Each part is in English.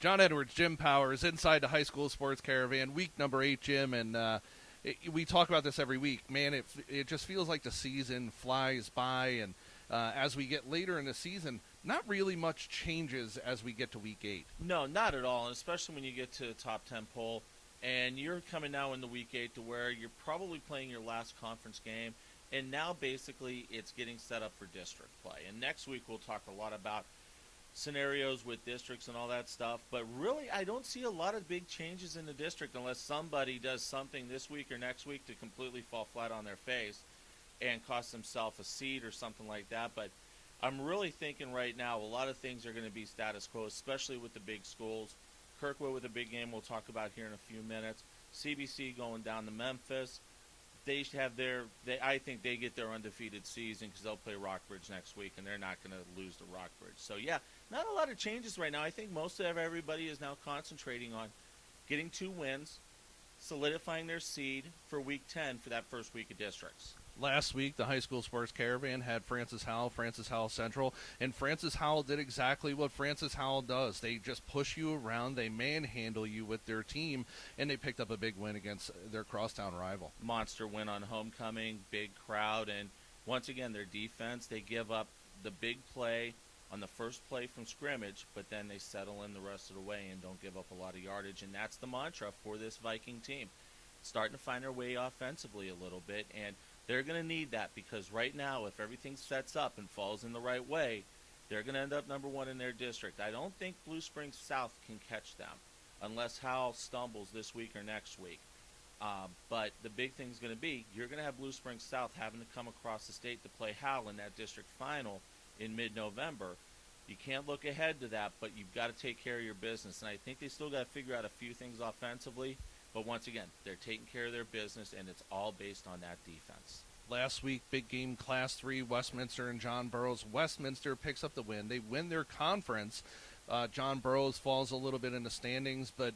John Edwards, Jim Powers, inside the high school sports caravan, week number 8, Jim, and we talk about this every week. Man, it just feels like the season flies by, and as we get later in the season, not really much changes as we get to week 8. No, not at all, and especially when you get to the top 10 poll, and you're coming now into week 8 to where you're probably playing your last conference game, and now basically it's getting set up for district play. And next week we'll talk a lot about scenarios with districts and all that stuff, but really I don't see a lot of big changes in the district unless somebody does something this week or next week to completely fall flat on their face and cost themselves a seat or something like that. But I'm really thinking right now a lot of things are going to be status quo, especially with the big schools. Kirkwood with a big game we'll talk about here in a few minutes. CBC going down to Memphis. They have I think they get their undefeated season because they'll play Rockbridge next week, and they're not going to lose to Rockbridge. So, yeah, not a lot of changes right now. I think most of everybody is now concentrating on getting 2 wins, solidifying their seed for Week 10 for that first week of districts. Last week, the high school sports caravan had Francis Howell Central, and Francis Howell did exactly what Francis Howell does. They just push you around, they manhandle you with their team, and they picked up a big win against their crosstown rival. Monster win on homecoming, big crowd, and once again, their defense, they give up the big play on the first play from scrimmage, but then they settle in the rest of the way and don't give up a lot of yardage, and that's the mantra for this Viking team. Starting to find their way offensively a little bit, and they're going to need that because right now, if everything sets up and falls in the right way, they're going to end up number 1 in their district. I don't think Blue Springs South can catch them unless Howell stumbles this week or next week. But the big thing is going to be you're going to have Blue Springs South having to come across the state to play Howell in that district final in mid-November. You can't look ahead to that, but you've got to take care of your business. And I think they still got to figure out a few things offensively. But once again, they're taking care of their business, and it's all based on that defense. Last week, big game, Class 3, Westminster and John Burroughs. Westminster picks up the win. They win their conference. John Burroughs falls a little bit in the standings, but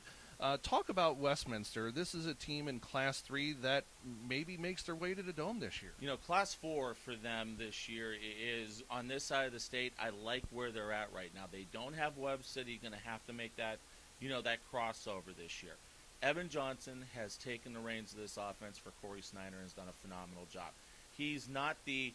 talk about Westminster. This is a team in Class 3 that maybe makes their way to the Dome this year. You know, Class 4 for them this year is on this side of the state. I like where they're at right now. They don't have Webb City going to have to make that, that crossover this year. Evan Johnson has taken the reins of this offense for Corey Snyder and has done a phenomenal job. He's not the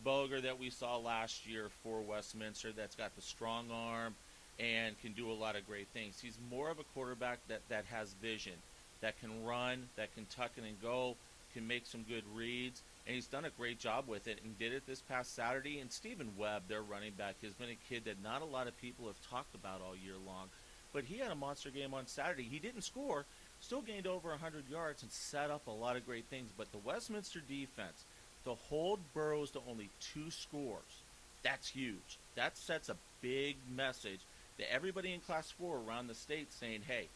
Boger that we saw last year for Westminster that's got the strong arm and can do a lot of great things. He's more of a quarterback that has vision, that can run, that can tuck it and go, can make some good reads, and he's done a great job with it and did it this past Saturday. And Stephen Webb, their running back, has been a kid that not a lot of people have talked about all year long, but he had a monster game on Saturday. He didn't score, still gained over 100 yards and set up a lot of great things. But the Westminster defense, to hold Burroughs to only 2 scores, that's huge. That sets a big message to everybody in Class 4 around the state saying, hey,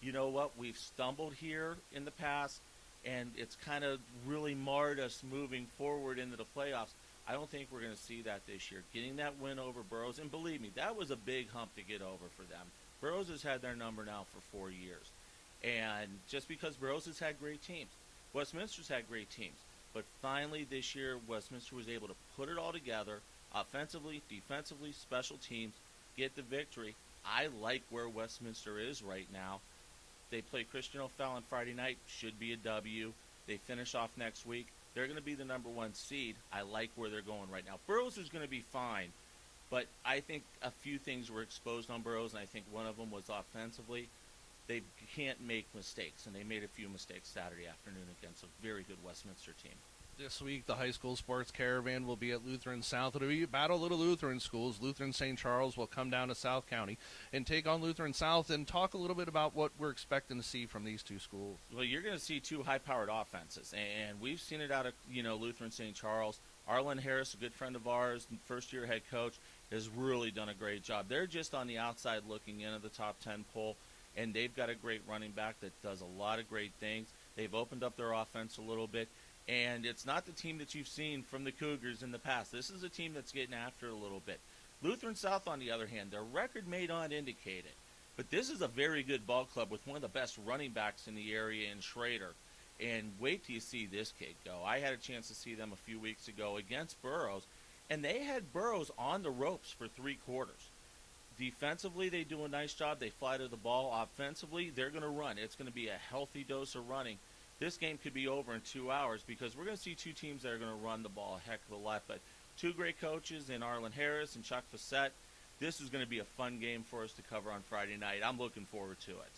you know what, we've stumbled here in the past, and it's kind of really marred us moving forward into the playoffs. I don't think we're going to see that this year. Getting that win over Burroughs, and believe me, that was a big hump to get over for them. Burroughs has had their number now for 4 years. And just because Burroughs has had great teams, Westminster's had great teams. But finally this year, Westminster was able to put it all together, offensively, defensively, special teams, get the victory. I like where Westminster is right now. They play Christian O'Fallon Friday night, should be a W. They finish off next week. They're going to be the number 1 seed. I like where they're going right now. Burroughs is going to be fine, but I think a few things were exposed on Burroughs, and I think one of them was offensively. They can't make mistakes, and they made a few mistakes Saturday afternoon against a very good Westminster team. This week, the high school sports caravan will be at Lutheran South. It'll be a battle of the Lutheran schools. Lutheran St. Charles will come down to South County and take on Lutheran South and talk a little bit about what we're expecting to see from these 2 schools. Well, you're going to see 2 high-powered offenses, and we've seen it out of, Lutheran St. Charles. Arlen Harris, a good friend of ours, first-year head coach, has really done a great job. They're just on the outside looking into the top 10 poll, and they've got a great running back that does a lot of great things. They've opened up their offense a little bit. And it's not the team that you've seen from the Cougars in the past. This is a team that's getting after it a little bit. Lutheran South, on the other hand, their record may not indicate it. But this is a very good ball club with one of the best running backs in the area in Schrader. And wait till you see this kid go. I had a chance to see them a few weeks ago against Burroughs. And they had Burroughs on the ropes for 3 quarters. Defensively, they do a nice job. They fly to the ball. Offensively, they're going to run. It's going to be a healthy dose of running. This game could be over in 2 hours because we're going to see two teams that are going to run the ball a heck of a lot. But two great coaches in Arlen Harris and Chuck Fassett. This is going to be a fun game for us to cover on Friday night. I'm looking forward to it.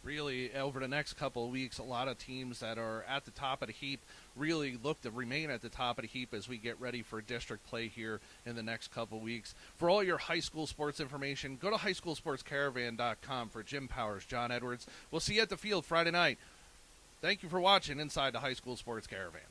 Really, over the next couple of weeks, a lot of teams that are at the top of the heap really look to remain at the top of the heap as we get ready for district play here in the next couple of weeks. For all your high school sports information, go to highschoolsportscaravan.com. For Jim Powers, John Edwards. We'll see you at the field Friday night. Thank you for watching Inside the High School Sports Caravan.